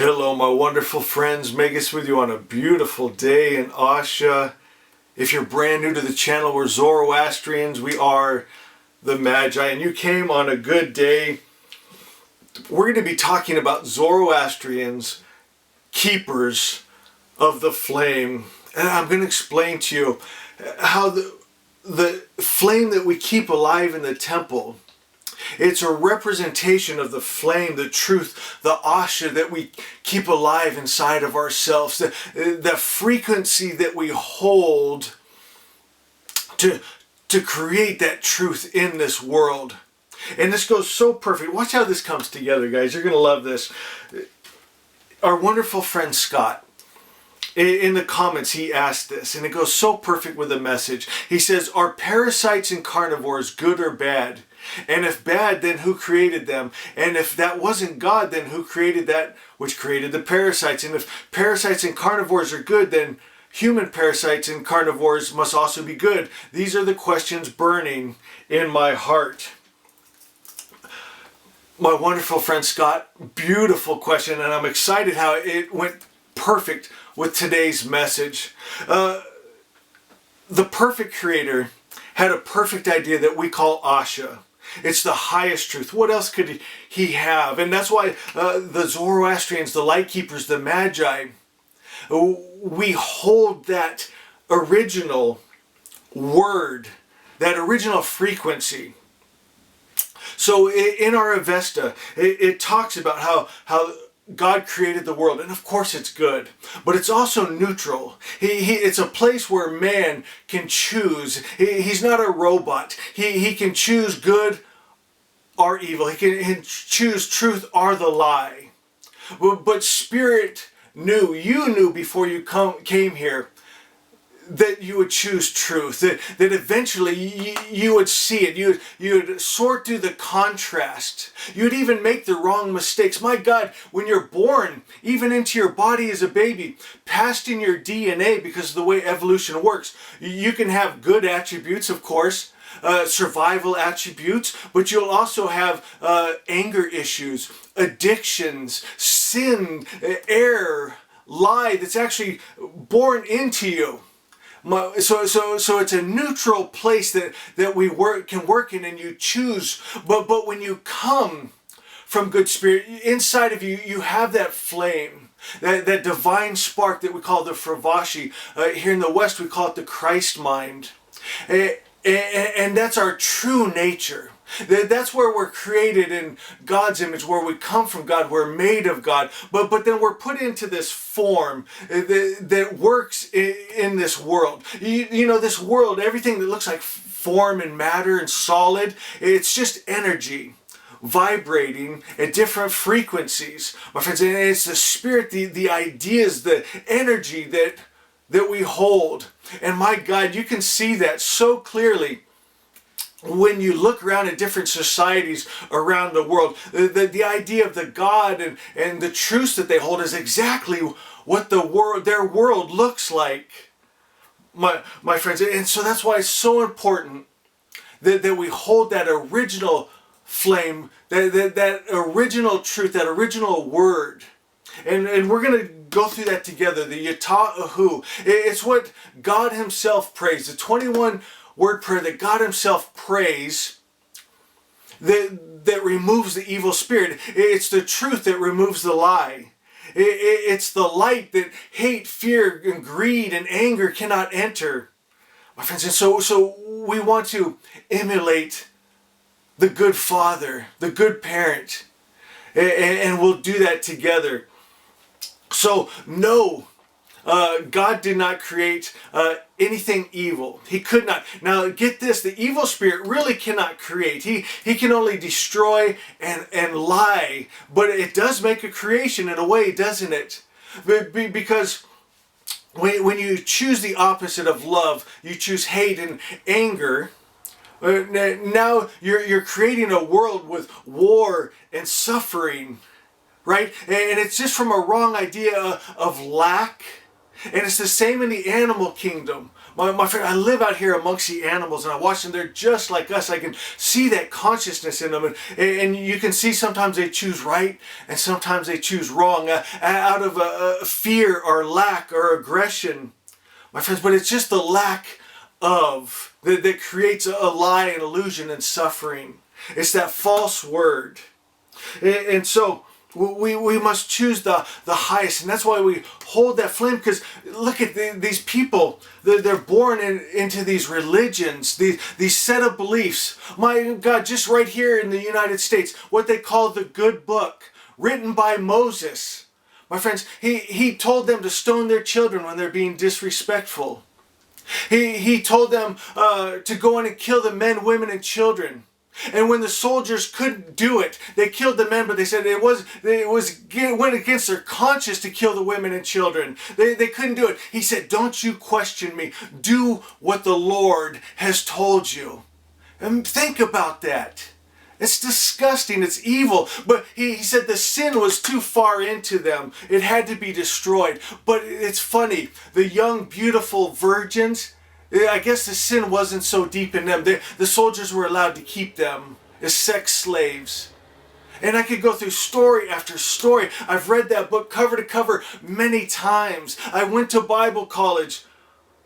Hello, my wonderful friends. Magus with you on a beautiful day in Asha. If you're brand new to the channel, we're Zoroastrians. We are the Magi, and you came on a good day. We're going to be talking about Zoroastrians, keepers of the flame. And I'm going to explain to you how the flame that we keep alive in the temple, it's a representation of the flame, the truth, the Asha that we keep alive inside of ourselves, the frequency that we hold to create that truth in this world. And this goes so perfect. Watch how this comes together, guys. You're going to love this. Our wonderful friend Scott, in the comments, he asked this, and it goes so perfect with the message. He says, are parasites and carnivores good or bad? And if bad, then who created them? And if that wasn't God, then who created that which created the parasites? And if parasites and carnivores are good, then human parasites and carnivores must also be good. These are the questions burning in my heart. My wonderful friend Scott, beautiful question, and I'm excited how it went perfect with today's message. The perfect creator had a perfect idea that we call Asha. It's the highest truth. What else could he have? And that's why the Zoroastrians, the light keepers, the Magi, we hold that original word, that original frequency. So in our Avesta, it talks about how God created the world, and of course it's good, but it's also neutral. It's a place where man can choose. He's not a robot. He can choose good or evil. He can choose truth or the lie. But Spirit knew, you knew before you came here, that you would choose truth, that eventually you would see it, you would sort through the contrast, you would even make the wrong mistakes. My God, when you're born, even into your body as a baby, passed in your DNA because of the way evolution works, you can have good attributes, of course, survival attributes, but you'll also have anger issues, addictions, sin, error, lie that's actually born into you. So it's a neutral place that we can work in, and you choose. But when you come from good spirit, inside of you, you have that flame, that divine spark that we call the Fravashi. Here in the West, we call it the Christ mind. And that's our true nature. That's where we're created in God's image, where we come from God, we're made of God, but then we're put into this form that works in this world. You know, this world, everything that looks like form and matter and solid, it's just energy vibrating at different frequencies. My friends, and it's the spirit, the ideas, the energy that we hold. And my God, you can see that so clearly when you look around at different societies around the world. The idea of the God and the truths that they hold is exactly what their world looks like, my friends. And so that's why it's so important that we hold that original flame, that original truth, that original word. And we're going to go through that together, the Yata Ahu. It's what God himself prays, the 21 word prayer that God himself prays that removes the evil spirit. It's the truth that removes the lie. It's the light that hate, fear, and greed and anger cannot enter. My friends, and so we want to emulate the good father, the good parent, and we'll do that together. So no, God did not create anything evil. He could not. Now get this, the evil spirit really cannot create. He can only destroy and lie. But it does make a creation in a way, doesn't it? Because when you choose the opposite of love, you choose hate and anger, now you're creating a world with war and suffering, right? And it's just from a wrong idea of lack. And it's the same in the animal kingdom. My friend, I live out here amongst the animals and I watch them. They're just like us. I can see that consciousness in them. And you can see sometimes they choose right and sometimes they choose wrong out of fear or lack or aggression. My friends, but it's just the lack of that creates a lie and illusion and suffering. It's that false word. And so we must choose the highest, and that's why we hold that flame, because look at these people. They're born into these religions, these set of beliefs. My God, just right here in the United States, what they call the good book, written by Moses. My friends, he told them to stone their children when they're being disrespectful. He told them to go in and kill the men, women, and children. And when the soldiers couldn't do it, they killed the men, but they said it went against their conscience to kill the women and children. They couldn't do it. He said, don't you question me. Do what the Lord has told you. And think about that. It's disgusting. It's evil. But he said the sin was too far into them. It had to be destroyed. But it's funny. The young, beautiful virgins, I guess the sin wasn't so deep in them. The soldiers were allowed to keep them as sex slaves. And I could go through story after story. I've read that book cover to cover many times. I went to Bible college,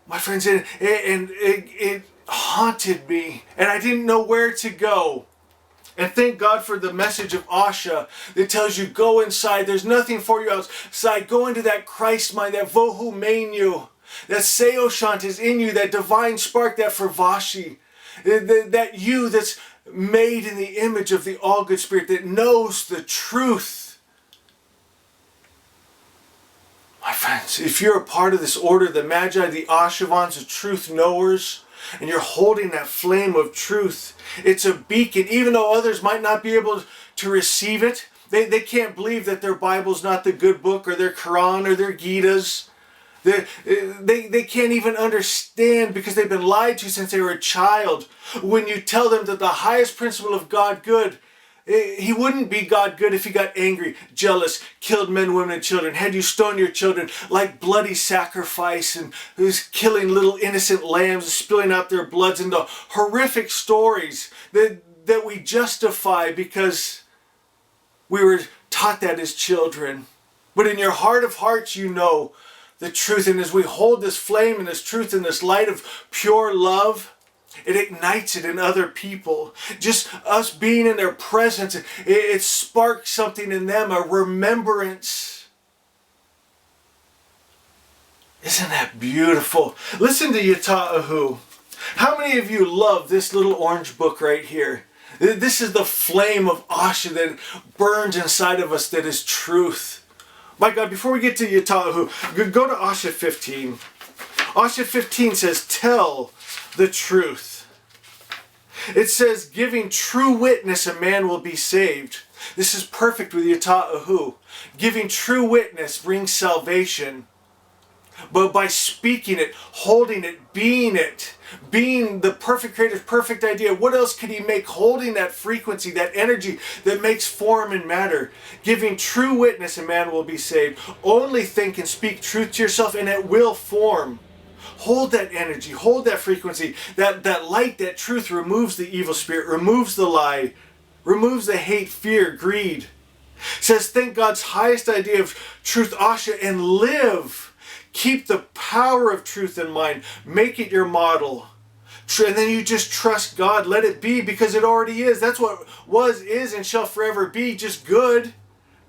my friends, and it haunted me. And I didn't know where to go. And thank God for the message of Asha that tells you, go inside. There's nothing for you outside. Go into that Christ mind, that Ahura Mazda. That Seoshant is in you, that divine spark, that Fervashi, that you that's made in the image of the all-good spirit, that knows the truth. My friends, if you're a part of this order, the Magi, the Ashavans, the truth knowers, and you're holding that flame of truth, it's a beacon. Even though others might not be able to receive it, they can't believe that their Bible's not the good book, or their Quran, or their Gītas. They can't even understand, because they've been lied to since they were a child. When you tell them that the highest principle of God good, he wouldn't be God good if he got angry, jealous, killed men, women, and children, had you stone your children like bloody sacrifice, and was killing little innocent lambs and spilling out their bloods into horrific stories that we justify because we were taught that as children. But in your heart of hearts, you know the truth. And as we hold this flame and this truth and this light of pure love, it ignites it in other people. Just us being in their presence, it sparks something in them, a remembrance. Isn't that beautiful? Listen to Yata'ahu. How many of you love this little orange book right here? This is the flame of Asha that burns inside of us, that is truth. My God, before we get to Yata'ahu, go to Asha 15. Asha 15 says, tell the truth. It says, giving true witness, a man will be saved. This is perfect with Yata'ahu. Giving true witness brings salvation. But by speaking it, holding it, being the perfect creator's perfect idea, what else could he make? Holding that frequency, that energy that makes form and matter. Giving true witness, a man will be saved. Only think and speak truth to yourself, and it will form. Hold that energy, hold that frequency. That light, that truth removes the evil spirit, removes the lie, removes the hate, fear, greed. It says, think God's highest idea of truth, Asha, and live. Keep the power of truth in mind. Make it your model. And then you just trust God. Let it be, because it already is. That's what was, is, and shall forever be. Just good.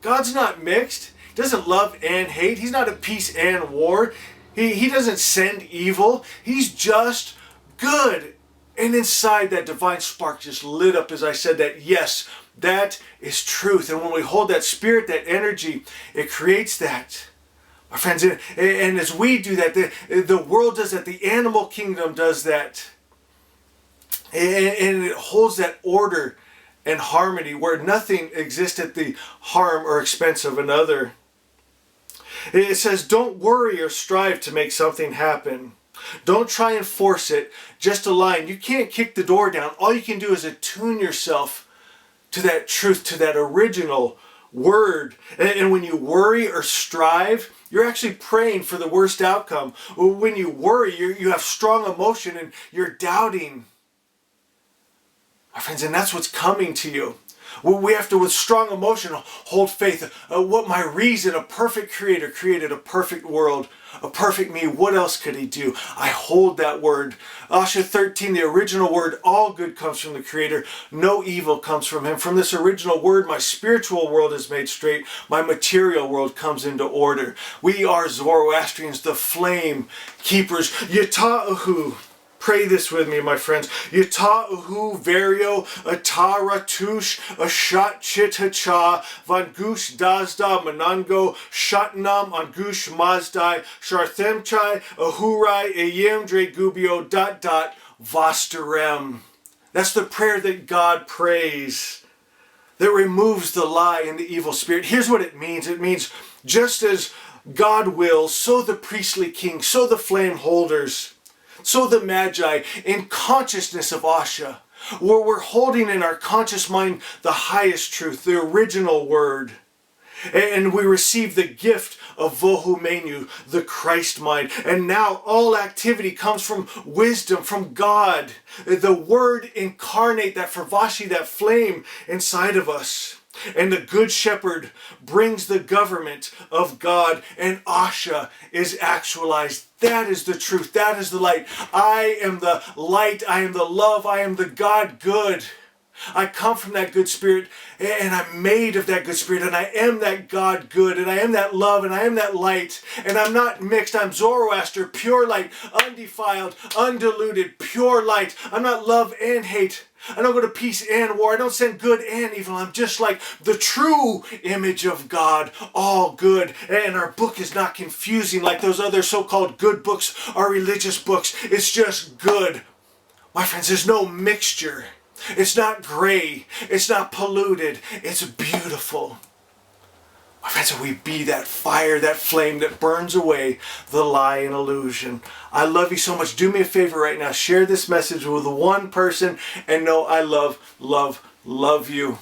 God's not mixed. He doesn't love and hate. He's not at peace and war. He doesn't send evil. He's just good. And inside, that divine spark just lit up as I said that. Yes, that is truth. And when we hold that spirit, that energy, it creates that. My friends, and as we do that, the world does that, the animal kingdom does that. And it holds that order and harmony where nothing exists at the harm or expense of another. It says, don't worry or strive to make something happen. Don't try and force it, just align. You can't kick the door down. All you can do is attune yourself to that truth, to that original word. And when you worry or strive, you're actually praying for the worst outcome. When you worry, you have strong emotion and you're doubting. My friends, and that's what's coming to you. We have to, with strong emotion, hold faith. What my reason, a perfect creator, created a perfect world, a perfect me. What else could he do? I hold that word. Asha 13, the original word, all good comes from the creator. No evil comes from him. From this original word, my spiritual world is made straight. My material world comes into order. We are Zoroastrians, the flame keepers. Yata'ahu. Pray this with me, my friends. Yata'ahu vario atara tush ashat chitacha vangush dazda manango shatnam angush mazdai sharthemchai ahurai ayem dre gubio ... vastarem. That's the prayer that God prays, that removes the lie and the evil spirit. Here's what it means. It means just as God wills, so the priestly king, so the flame holders, so the Magi, in consciousness of Asha, where we're holding in our conscious mind the highest truth, the original word. And we receive the gift of Ahura Mazda, the Christ mind. And now all activity comes from wisdom, from God. The word incarnate, that Fravashi, that flame inside of us. And the Good Shepherd brings the government of God, and Asha is actualized. That is the truth. That is the light. I am the light. I am the love. I am the God good. I come from that good spirit, and I'm made of that good spirit, and I am that God good, and I am that love, and I am that light, and I'm not mixed. I'm Zoroaster, pure light, undefiled, undiluted, pure light. I'm not love and hate. I don't go to peace and war. I don't send good and evil. I'm just like the true image of God, all good. And our book is not confusing like those other so-called good books are religious books. It's just good. My friends, there's no mixture. It's not gray. It's not polluted. It's beautiful. My friends, we be that fire, that flame that burns away the lie and illusion. I love you so much. Do me a favor right now. Share this message with one person and know I love you.